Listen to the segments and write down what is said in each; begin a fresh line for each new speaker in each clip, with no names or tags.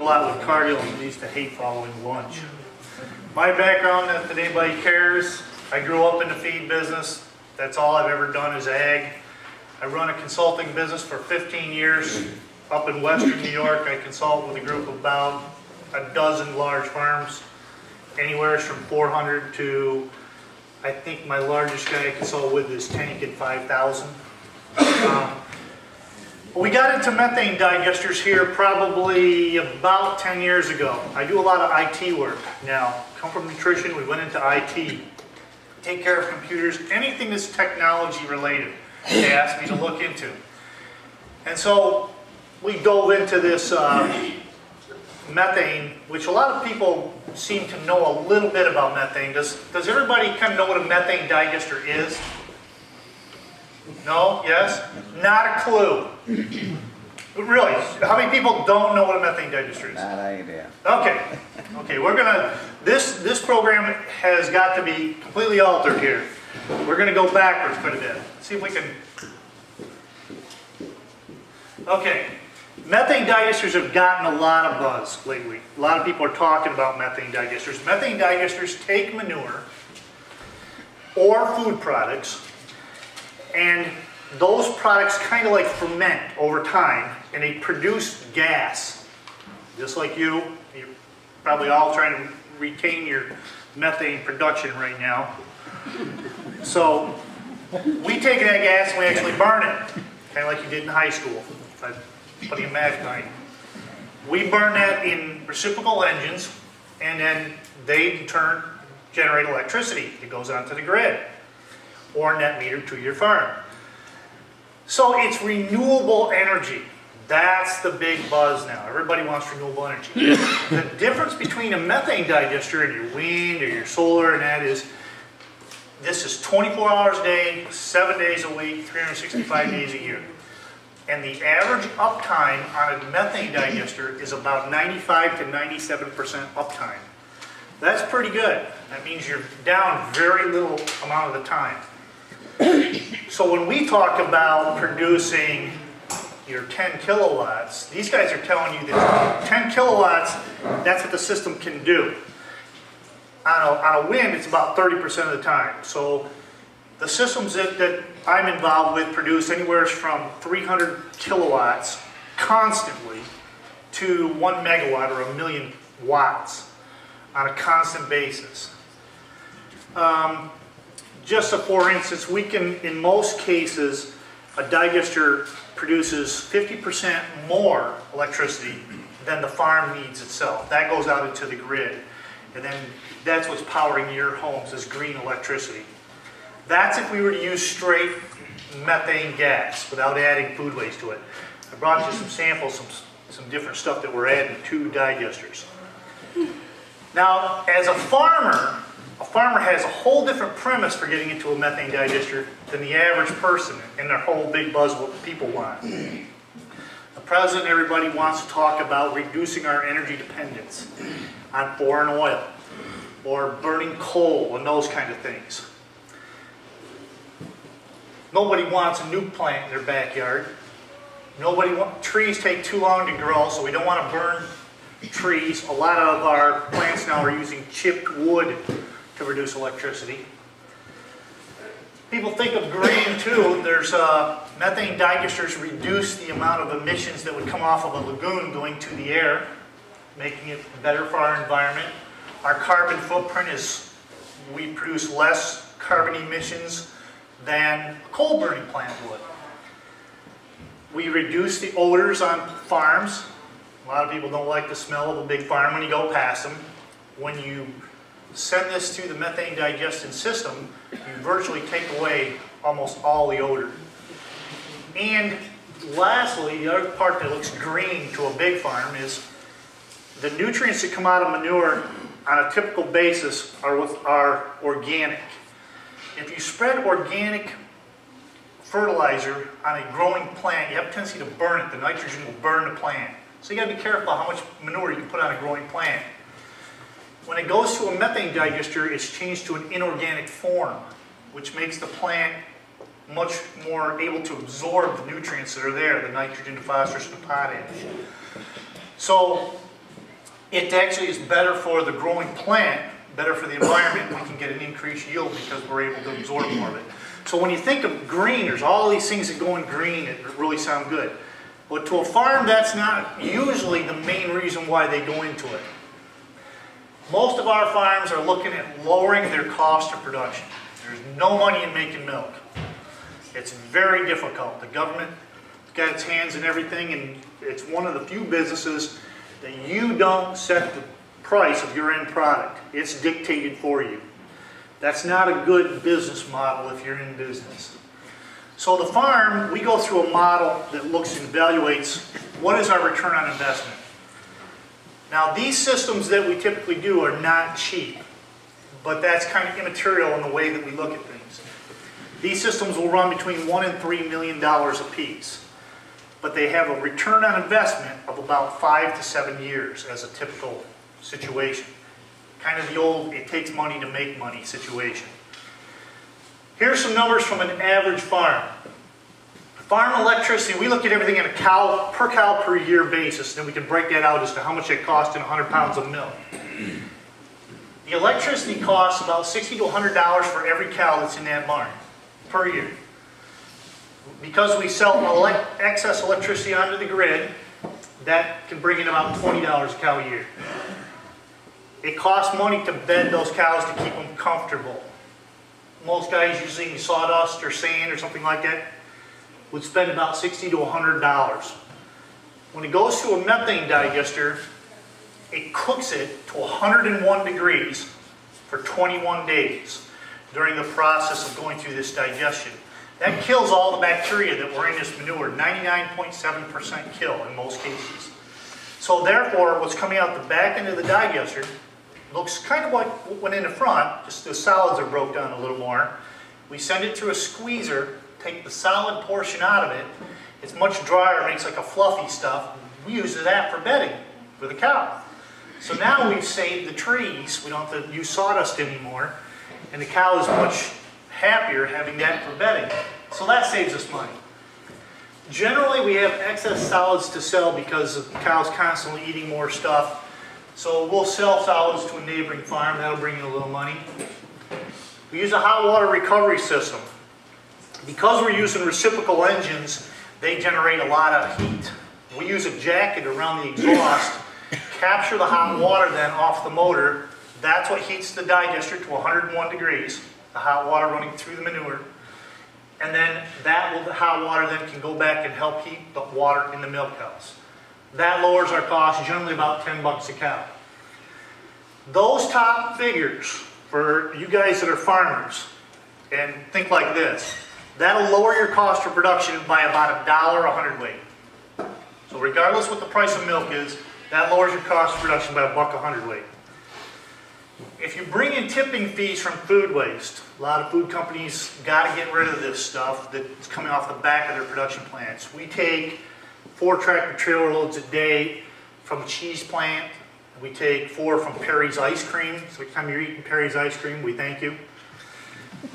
lot with Cargill and used to hate following lunch. My background, if anybody cares, I grew up in the feed business. That's all I've ever done is ag. I run a consulting business for 15 years up in Western New York. I consult with a group of about a dozen large farms, anywhere from 400 to, I think my largest guy I consult with is tank at 5,000. We got into methane digesters here probably about 10 years ago. I do a lot of IT work now. Come from nutrition, we went into IT. Take care of computers, anything that's technology related, they asked me to look into. And so we dove into this methane, which a lot of people seem to know a little bit about methane. Does everybody kind of know what a methane digester is? No? Yes? Not a clue. Really? How many people don't know what a methane digester is?
Not idea.
Okay. Okay, we're gonna, this program has got to be completely altered here. We're gonna go backwards quite a bit. See if we can. Okay. Methane digesters have gotten a lot of buzz lately. A lot of people are talking about methane digesters. Methane digesters take manure or food products, and those products kind of like ferment over time, and they produce gas. Just like you're probably all trying to retain your methane production right now. So we take that gas and we actually burn it, kind of like you did in high school. Putting a match behind it. We burn that in reciprocal engines, and then they in turn generate electricity that goes onto the grid or net meter to your farm. So it's renewable energy. That's the big buzz now. Everybody wants renewable energy. The difference between a methane digester and your wind or your solar and that is, this is 24 hours a day, 7 days a week, 365 days a year. And the average uptime on a methane digester is about 95 to 97% uptime. That's pretty good. That means you're down very little amount of the time. So when we talk about producing your 10 kilowatts, these guys are telling you that 10 kilowatts, that's what the system can do. On a wind, it's about 30% of the time. So the systems that I'm involved with produce anywhere from 300 kilowatts constantly to 1 megawatt or 1,000,000 watts on a constant basis. Just for instance, we can, in most cases, a digester produces 50% more electricity than the farm needs itself. That goes out into the grid. And then that's what's powering your homes, is green electricity. That's if we were to use straight methane gas without adding food waste to it. I brought you some samples, some different stuff that we're adding to digesters. Now, as a farmer has a whole different premise for getting into a methane digester than the average person and their whole big buzz what people want. The president, everybody wants to talk about reducing our energy dependence on foreign oil or burning coal and those kind of things. Nobody wants a nuke plant in their backyard. Trees take too long to grow, so we don't want to burn trees. A lot of our plants now are using chipped wood to reduce electricity. People think of green too. There's methane digesters reduce the amount of emissions that would come off of a lagoon going to the air, making it better for our environment. Our carbon footprint is, we produce less carbon emissions than a coal burning plant would. We reduce the odors on farms. A lot of people don't like the smell of a big farm when you go past them. When you send this to the methane digestion system, you virtually take away almost all the odor. And lastly, the other part that looks green to a big farm is the nutrients that come out of manure on a typical basis are organic. If you spread organic fertilizer on a growing plant, you have a tendency to burn it. The nitrogen will burn the plant. So you got to be careful how much manure you can put on a growing plant. When it goes to a methane digester, it's changed to an inorganic form, which makes the plant much more able to absorb the nutrients that are there, the nitrogen, the phosphorus, and the potash. So it actually is better for the growing plant, better for the environment. We can get an increased yield because we're able to absorb more of it. So when you think of green, there's all these things that go in green that really sound good. But to a farm, that's not usually the main reason why they go into it. Most of our farms are looking at lowering their cost of production. There's no money in making milk. It's very difficult. The government's got its hands in everything, and it's one of the few businesses that you don't set the price of your end product. It's dictated for you. That's not a good business model if you're in business. So the farm, we go through a model that looks and evaluates what is our return on investment. Now these systems that we typically do are not cheap, but that's kind of immaterial in the way that we look at things. These systems will run between $1 and $3 million a piece, but they have a return on investment of about 5 to 7 years as a typical situation. Kind of the old, it takes money to make money situation. Here's some numbers from an average farm. Farm electricity, we look at everything at a cow per year basis, then we can break that out as to how much it costs in 100 pounds of milk. The electricity costs about $60 to $100 for every cow that's in that barn per year. Because we sell excess electricity onto the grid, that can bring in about $20 a cow a year. It costs money to bed those cows to keep them comfortable. Most guys using sawdust or sand or something like that would spend about $60 to $100. When it goes to a methane digester, it cooks it to 101 degrees for 21 days during the process of going through this digestion. That kills all the bacteria that were in this manure, 99.7% kill in most cases. So therefore, what's coming out the back end of the digester looks kind of like what went in the front, just the solids are broke down a little more. We send it through a squeezer, take the solid portion out of it. It's much drier, makes like a fluffy stuff. We use that for bedding for the cow. So now we've saved the trees. We don't have to use sawdust anymore. And the cow is much happier having that for bedding. So that saves us money. Generally, we have excess solids to sell because the cow's constantly eating more stuff. So we'll sell solids to a neighboring farm. That'll bring in a little money. We use a hot water recovery system. Because we're using reciprocal engines, they generate a lot of heat. We use a jacket around the exhaust, capture the hot water then off the motor. That's what heats the digester to 101 degrees, the hot water running through the manure. And then the hot water then can go back and help heat the water in the milk house. That lowers our cost, generally about 10 bucks a cow. Those top figures for you guys that are farmers, and think like this, that'll lower your cost of production by about $1 a hundredweight. So regardless what the price of milk is, that lowers your cost of production by $1 a hundredweight. If you bring in tipping fees from food waste, a lot of food companies got to get rid of this stuff that's coming off the back of their production plants. We take 4 tractor trailer loads a day from a cheese plant. We take 4 from Perry's ice cream. So every time you're eating Perry's ice cream, we thank you.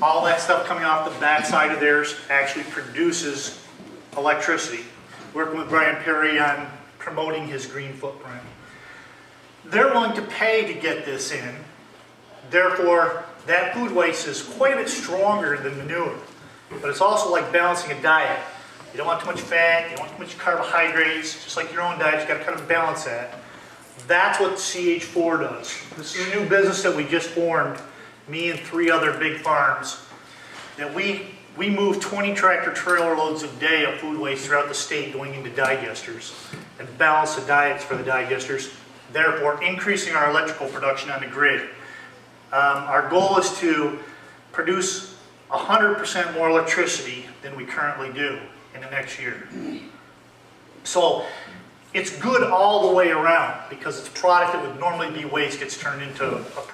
All that stuff coming off the back side of theirs actually produces electricity. Working with Brian Perry on promoting his green footprint. They're willing to pay to get this in. Therefore, that food waste is quite a bit stronger than manure. But it's also like balancing a diet. You don't want too much fat, you don't want too much carbohydrates. Just like your own diet, you've got to kind of balance that. That's what CH4 does. This is a new business that we just formed, me and 3 other big farms, that we move 20 tractor trailer loads a day of food waste throughout the state going into digesters and balance the diets for the digesters, therefore increasing our electrical production on the grid. Our goal is to produce 100% more electricity than we currently do in the next year. So it's good all the way around because it's a product that would normally be waste gets turned into a